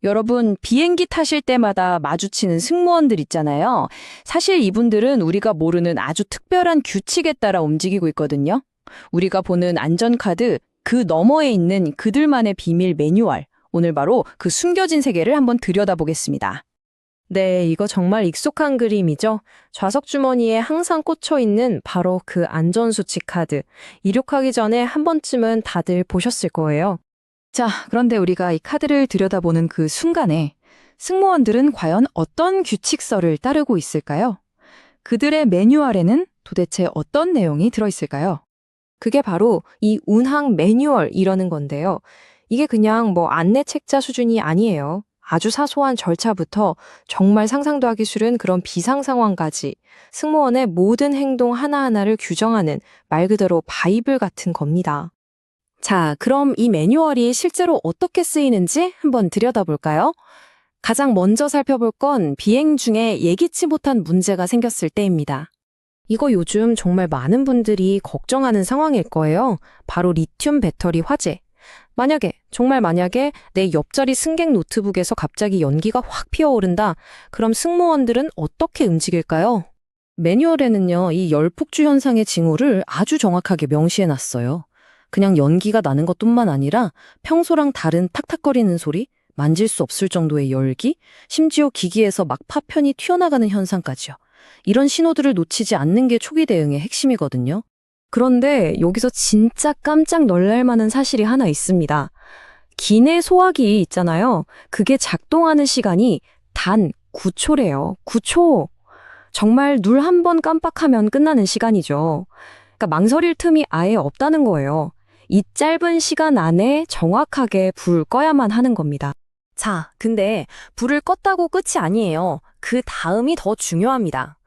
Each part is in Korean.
여러분, 비행기 타실 때마다 마주치는 승무원들 있잖아요. 사실 이분들은 우리가 모르는 아주 특별한 규칙에 따라 움직이고 있거든요. 우리가 보는 안전카드, 그 너머에 있는 그들만의 비밀 매뉴얼. 오늘 바로 그 숨겨진 세계를 한번 들여다보겠습니다. 네, 이거 정말 익숙한 그림이죠. 좌석 주머니에 항상 꽂혀 있는 바로 그 안전수칙 카드. 이륙하기 전에 한 번쯤은 다들 보셨을 거예요. 자, 그런데 우리가 이 카드를 들여다보는 그 순간에 승무원들은 과연 어떤 규칙서를 따르고 있을까요? 그들의 매뉴얼에는 도대체 어떤 내용이 들어있을까요? 그게 바로 이 운항 매뉴얼이라는 건데요. 이게 그냥 안내 책자 수준이 아니에요. 아주 사소한 절차부터 정말 상상도 하기 싫은 그런 비상 상황까지 승무원의 모든 행동 하나하나를 규정하는 말 그대로 바이블 같은 겁니다. 자, 그럼 이 매뉴얼이 실제로 어떻게 쓰이는지 한번 들여다볼까요? 가장 먼저 살펴볼 건 비행 중에 예기치 못한 문제가 생겼을 때입니다. 이거 요즘 정말 많은 분들이 걱정하는 상황일 거예요. 바로 리튬 배터리 화재. 정말 만약에 내 옆자리 승객 노트북에서 갑자기 연기가 확 피어오른다. 그럼 승무원들은 어떻게 움직일까요? 매뉴얼에는요, 이 열폭주 현상의 징후를 아주 정확하게 명시해놨어요. 그냥 연기가 나는 것뿐만 아니라 평소랑 다른 탁탁거리는 소리, 만질 수 없을 정도의 열기, 심지어 기기에서 막 파편이 튀어나가는 현상까지요. 이런 신호들을 놓치지 않는 게 초기 대응의 핵심이거든요. 그런데 여기서 진짜 깜짝 놀랄 만한 사실이 하나 있습니다. 기내 소화기 있잖아요. 그게 작동하는 시간이 단 9초래요. 9초. 정말 눈 한 번 깜빡하면 끝나는 시간이죠. 그러니까 망설일 틈이 아예 없다는 거예요. 이 짧은 시간 안에 정확하게 불 꺼야만 하는 겁니다. 자, 근데 불을 껐다고 끝이 아니에요. 그 다음이 더 중요합니다.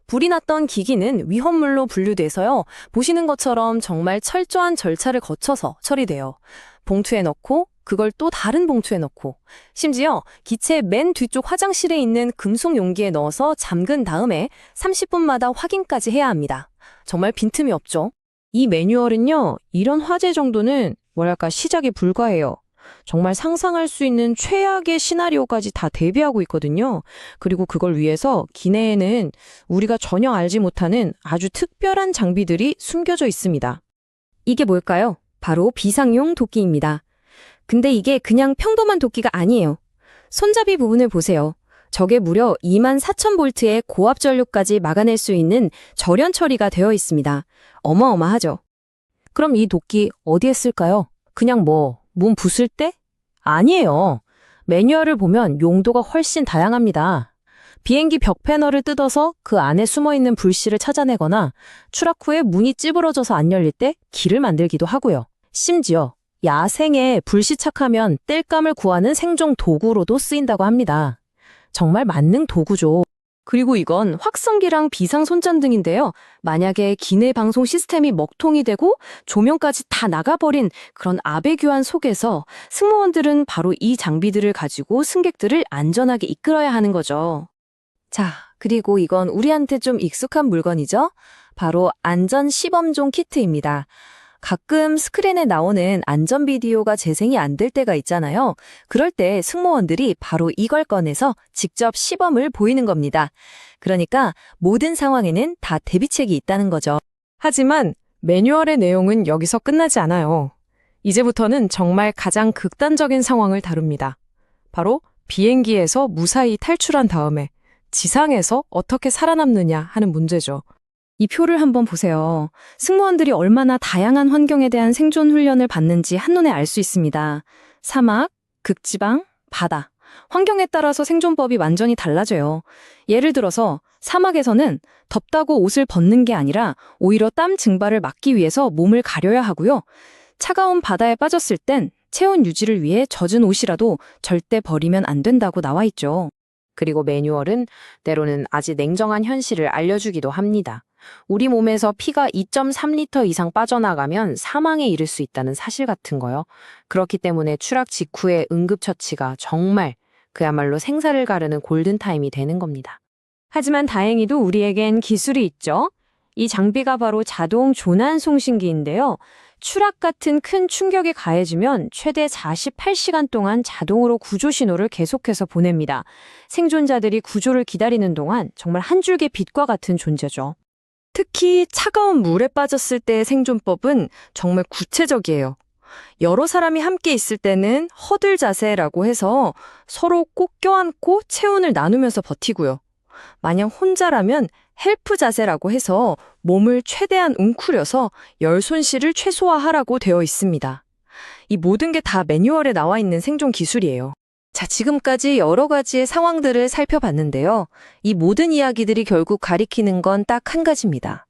불이 났던 기기는 위험물로 분류돼서요. 보시는 것처럼 정말 철저한 절차를 거쳐서 처리돼요. 봉투에 넣고 그걸 또 다른 봉투에 넣고 심지어 기체 맨 뒤쪽 화장실에 있는 금속 용기에 넣어서 잠근 다음에 30분마다 확인까지 해야 합니다. 정말 빈틈이 없죠. 이 매뉴얼은요. 이런 화재 정도는 시작이 불가해요. 정말 상상할 수 있는 최악의 시나리오까지 다 대비하고 있거든요. 그리고 그걸 위해서 기내에는 우리가 전혀 알지 못하는 아주 특별한 장비들이 숨겨져 있습니다. 이게 뭘까요? 바로 비상용 도끼입니다. 근데 이게 그냥 평범한 도끼가 아니에요. 손잡이 부분을 보세요. 저게 무려 24,000볼트의 고압 전류까지 막아낼 수 있는 절연 처리가 되어 있습니다. 어마어마하죠. 그럼 이 도끼 어디에 쓸까요? 그냥 몸 부술 때? 아니에요. 매뉴얼을 보면 용도가 훨씬 다양합니다. 비행기 벽 패널을 뜯어서 그 안에 숨어있는 불씨를 찾아내거나 추락 후에 문이 찌부러져서 안 열릴 때 길을 만들기도 하고요. 심지어 야생에 불시착하면 땔감을 구하는 생존 도구로도 쓰인다고 합니다. 정말 만능 도구죠. 그리고 이건 확성기랑 비상 손전등인데요. 만약에 기내 방송 시스템이 먹통이 되고 조명까지 다 나가버린 그런 아베규환 속에서 승무원들은 바로 이 장비들을 가지고 승객들을 안전하게 이끌어야 하는 거죠. 자, 그리고 이건 우리한테 좀 익숙한 물건이죠? 바로 안전 시범종 키트입니다. 가끔 스크린에 나오는 안전 비디오가 재생이 안 될 때가 있잖아요. 그럴 때 승무원들이 바로 이걸 꺼내서 직접 시범을 보이는 겁니다. 그러니까 모든 상황에는 다 대비책이 있다는 거죠. 하지만 매뉴얼의 내용은 여기서 끝나지 않아요. 이제부터는 정말 가장 극단적인 상황을 다룹니다. 바로 비행기에서 무사히 탈출한 다음에 지상에서 어떻게 살아남느냐 하는 문제죠. 이 표를 한번 보세요. 승무원들이 얼마나 다양한 환경에 대한 생존 훈련을 받는지 한눈에 알 수 있습니다. 사막, 극지방, 바다. 환경에 따라서 생존법이 완전히 달라져요. 예를 들어서 사막에서는 덥다고 옷을 벗는 게 아니라 오히려 땀 증발을 막기 위해서 몸을 가려야 하고요. 차가운 바다에 빠졌을 땐 체온 유지를 위해 젖은 옷이라도 절대 버리면 안 된다고 나와 있죠. 그리고 매뉴얼은 때로는 아주 냉정한 현실을 알려주기도 합니다. 우리 몸에서 피가 2.3리터 이상 빠져나가면 사망에 이를 수 있다는 사실 같은 거요. 그렇기 때문에 추락 직후의 응급처치가 정말 그야말로 생사를 가르는 골든타임이 되는 겁니다. 하지만 다행히도 우리에겐 기술이 있죠. 이 장비가 바로 자동 조난 송신기인데요. 추락 같은 큰 충격이 가해지면 최대 48시간 동안 자동으로 구조 신호를 계속해서 보냅니다. 생존자들이 구조를 기다리는 동안 정말 한 줄기 빛과 같은 존재죠. 특히 차가운 물에 빠졌을 때의 생존법은 정말 구체적이에요. 여러 사람이 함께 있을 때는 허들 자세라고 해서 서로 꼭 껴안고 체온을 나누면서 버티고요. 만약 혼자라면 헬프 자세라고 해서 몸을 최대한 웅크려서 열 손실을 최소화하라고 되어 있습니다. 이 모든 게 다 매뉴얼에 나와 있는 생존 기술이에요. 자, 지금까지 여러 가지의 상황들을 살펴봤는데요. 이 모든 이야기들이 결국 가리키는 건 딱 한 가지입니다.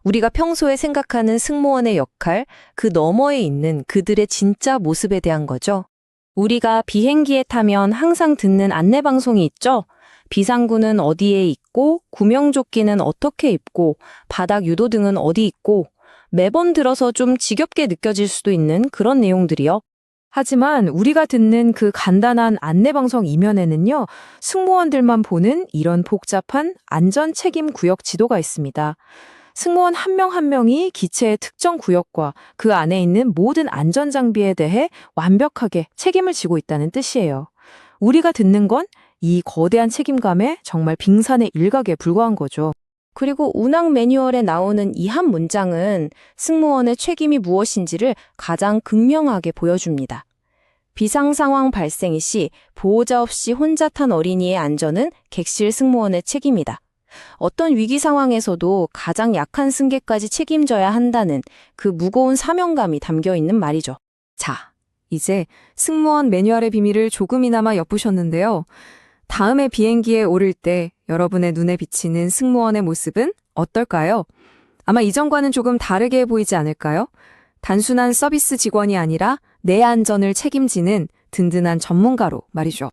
우리가 평소에 생각하는 승무원의 역할, 그 너머에 있는 그들의 진짜 모습에 대한 거죠. 우리가 비행기에 타면 항상 듣는 안내방송이 있죠? 비상구는 어디에 있고, 구명조끼는 어떻게 입고, 바닥 유도등은 어디 있고, 매번 들어서 좀 지겹게 느껴질 수도 있는 그런 내용들이요. 하지만 우리가 듣는 그 간단한 안내방송 이면에는요, 승무원들만 보는 이런 복잡한 안전 책임 구역 지도가 있습니다. 승무원 한 명 한 명이 기체의 특정 구역과 그 안에 있는 모든 안전 장비에 대해 완벽하게 책임을 지고 있다는 뜻이에요. 우리가 듣는 건 이 거대한 책임감에 정말 빙산의 일각에 불과한 거죠. 그리고 운항 매뉴얼에 나오는 이 한 문장은 승무원의 책임이 무엇인지를 가장 극명하게 보여줍니다. 비상 상황 발생 시 보호자 없이 혼자 탄 어린이의 안전은 객실 승무원의 책임이다. 어떤 위기 상황에서도 가장 약한 승객까지 책임져야 한다는 그 무거운 사명감이 담겨 있는 말이죠. 자, 이제 승무원 매뉴얼의 비밀을 조금이나마 엿보셨는데요. 다음에 비행기에 오를 때 여러분의 눈에 비치는 승무원의 모습은 어떨까요? 아마 이전과는 조금 다르게 보이지 않을까요? 단순한 서비스 직원이 아니라 내 안전을 책임지는 든든한 전문가로 말이죠.